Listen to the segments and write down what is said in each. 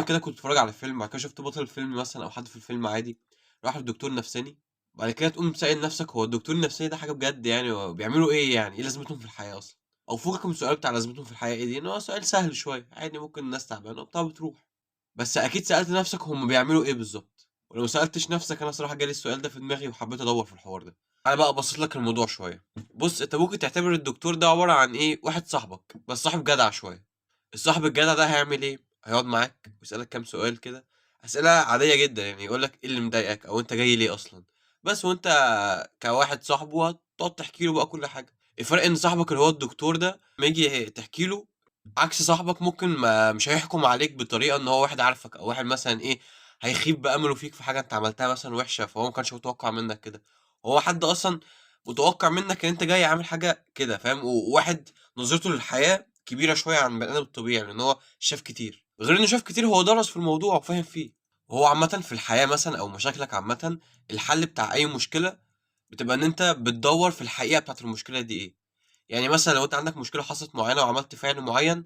مرة كده كنت باتفرّج على فيلم، بعد كده شُفت بطل الفيلم مثلًا أو حد في الفيلم عادي، راح لدكتور نفساني، بعد كده تقوم سائل نفسك هو الدكتور النفساني ده حاجة بجد يعني، هو بيعملوا إيه يعني، إيه لازمتهم في الحياة أصلًا؟ أو فوقك من السؤال بتاع لازمتهم في الحياة إيه دي، لإن هو سؤال سهل شوية، عادي ممكن الناس تعبانة وبتاع بتروح، بس أكيد سألت نفسك هم بيعملوا إيه بالضبط، ولو ما سألتش نفسك أنا الصراحة جالي السؤال ده في دماغي وحبيت أدوّر في الحوار ده. أنا بقى بصّيت لك الموضوع شوية، بُص أنت ممكن تعتبر الدكتور ده عبارة عن إيه، واحد صاحبك، بس صاحب جدع شوية. الصاحب الجدع ده هيعمل إيه، هيقعد معاك ويسألك كام سؤال كده، أسئلة عادية جدًا، يعني يقول لك إيه اللي مضايقك أو أنت جاي ليه أصلًا، بس وأنت كواحد صاحبه هتقعد تحكي له بقى كل حاجة. الفرق إن صاحبك اللي هو الدكتور ده أمّا ييجي تحكي له، عكس صاحبك ممكن ما مش هيحكم عليك بطريقة إن هو واحد عارفك أو واحد مثلًا إيه، هيخيب بأمله فيك في حاجة أنت عملتها مثلًا وِحشة، فهو ما كانش متوقع منك كده، هو حد أصلًا متوقع منك إن أنت جاي عامل حاجة كده فاهم، وواحد نظرته للحياة كبيرة شوية عن البني آدم الطبيعي، لإن هو شاف كتير، غير إنه شاف كتير هو درس في الموضوع وفاهم فيه، وهو عامةً في الحياة مثلًا أو مشاكلك عامةً، الحل بتاع أي مشكلة بتبقى إن أنت بتدوّر في الحقيقة بتاعة المشكلة دي إيه، يعني مثلًا لو أنت عندك مشكلة حصلت معيّنة وعملت فعل معيّن،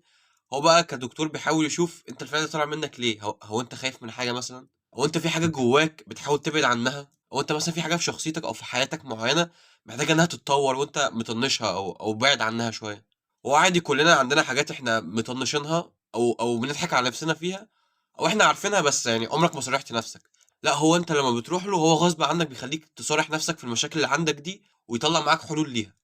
هو بقى كدكتور بيحاول يشوف أنت الفعل ده طالع منك ليه، هو أنت خايف من حاجة مثلًا، أو أنت في حاجة جواك بتحاول تبعد عنها، أو أنت مثلًا في حاجة في شخصيتك أو في حياتك معيّنة محتاجة إنها تتطور وأنت مطنّشها أو باعد عنها شوية. هو عادي كلّنا عندنا حاجات إحنا مطنّشينها أو بنضحك على نفسنا فيها، أو إحنا عارفينها بس يعني عمرك ما صارحت نفسك. لأ، هو أنت لمّا بتروح له هو غصب عنّك بيخلّيك تصارح نفسك في المشاكل اللي عندك دي، ويطلّع معاك حلول ليها.